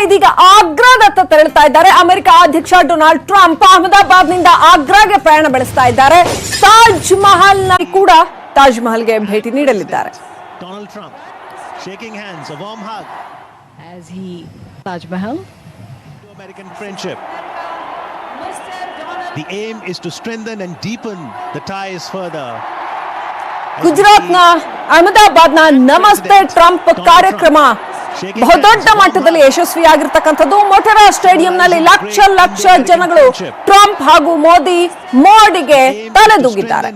ಇದೀಗ ಆಗ್ರಾದತ್ತ ತೆರಳುತ್ತಾ ಇದ್ದಾರೆ. ಅಮೆರಿಕ ಅಧ್ಯಕ್ಷ ಡೊನಾಲ್ಡ್ ಟ್ರಂಪ್ ಅಹಮದಾಬಾದ್ನಿಂದ ಆಗ್ರಾಗೆ ಪ್ರಯಾಣ ಬೆಳೆಸ್ತಾ ಇದ್ದಾರೆ. ತಾಜ್ ಮಹಲ್ನಲ್ಲಿ ಕೂಡ ತಾಜ್ ಮಹಲ್ಗೆ ಭೇಟಿ ನೀಡಲಿದ್ದಾರೆ. Donald Trump shaking hands, a warm hug as he Taj Mahal to American friendship. The aim is to strengthen and deepen the ties further. ಗುಜರಾತ್ನ ಅಹಮದಾಬಾದ್ನ ನಮಸ್ತೆ ಟ್ರಂಪ್ ಕಾರ್ಯಕ್ರಮ ಬಹುದೊಡ್ಡ ಮಟ್ಟದಲ್ಲಿ ಯಶಸ್ವಿಯಾಗಿರ್ತಕ್ಕಂಥದ್ದು. ಮೊಟೆರಾ ಸ್ಟೇಡಿಯಂನಲ್ಲಿ ಲಕ್ಷ ಲಕ್ಷ ಜನಗಳು ಟ್ರಂಪ್ ಹಾಗೂ ಮೋದಿಗೆ ತಲೆದೂಗಿದ್ದಾರೆ.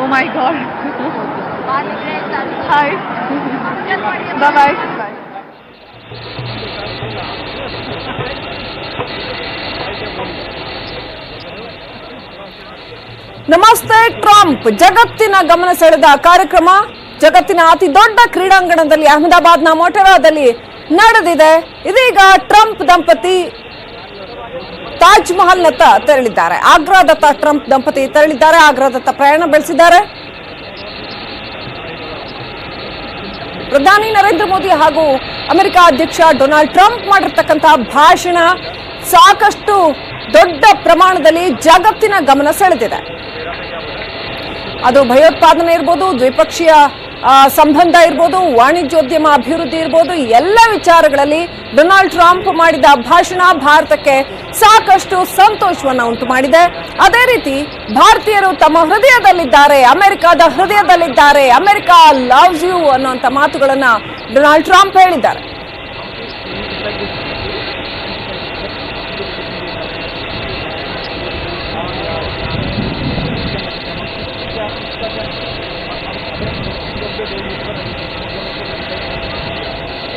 Oh my God. Hi. Bye bye. Bye. ನಮಸ್ತೆ Trump ಜಗತ್ತಿನ ಗಮನ ಸೆಳೆದ ಕಾರ್ಯಕ್ರಮ ಜಗತ್ತಿನ ಅತಿ ದೊಡ್ಡ ಕ್ರೀಡಾಂಗಣದಲ್ಲಿ ಅಹಮದಾಬಾದ್ನ ಮೊಟೆರಾದಲ್ಲಿ ನಡೆದಿದೆ. ಇದೀಗ ಟ್ರಂಪ್ ದಂಪತಿ ತಾಜ್ ಮಹಲ್ನತ್ತ ತೆರಳಿದ್ದಾರೆ. ಆಗ್ರಾದತ್ತ ಟ್ರಂಪ್ ದಂಪತಿ ತೆರಳಿದ್ದಾರೆ. ಆಗ್ರಾದತ್ತ ಪ್ರಯಾಣ ಬೆಳೆಸಿದ್ದಾರೆ. ಪ್ರಧಾನಿ ನರೇಂದ್ರ ಮೋದಿ ಹಾಗೂ ಅಮೆರಿಕ ಅಧ್ಯಕ್ಷ ಡೊನಾಲ್ಡ್ ಟ್ರಂಪ್ ಮಾಡಿರ್ತಕ್ಕಂತಹ ಭಾಷಣ ಸಾಕಷ್ಟು ದೊಡ್ಡ ಪ್ರಮಾಣದಲ್ಲಿ ಜಗತ್ತಿನ ಗಮನ ಸೆಳೆದಿದೆ. ಅದು ಭಯೋತ್ಪಾದನೆ ಇರ್ಬೋದು, ದ್ವಿಪಕ್ಷೀಯ ಸಂಬಂಧ ಇರ್ಬೋದು, ವಾಣಿಜ್ಯೋದ್ಯಮ ಅಭಿವೃದ್ಧಿ ಇರ್ಬೋದು, ಎಲ್ಲ ವಿಚಾರಗಳಲ್ಲಿ ಡೊನಾಲ್ಡ್ ಟ್ರಂಪ್ ಮಾಡಿದ ಭಾಷಣ ಭಾರತಕ್ಕೆ ಸಾಕಷ್ಟು ಸಂತೋಷವನ್ನು ಉಂಟು ಮಾಡಿದೆ. ಅದೇ ರೀತಿ ಭಾರತೀಯರು ತಮ್ಮ ಹೃದಯದಲ್ಲಿದ್ದಾರೆ, ಅಮೆರಿಕದ ಹೃದಯದಲ್ಲಿದ್ದಾರೆ, ಅಮೆರಿಕ ಲವ್ಸ್ ಯು ಅನ್ನುವಂಥ ಮಾತುಗಳನ್ನ ಡೊನಾಲ್ಡ್ ಟ್ರಂಪ್ ಹೇಳಿದ್ದಾರೆ.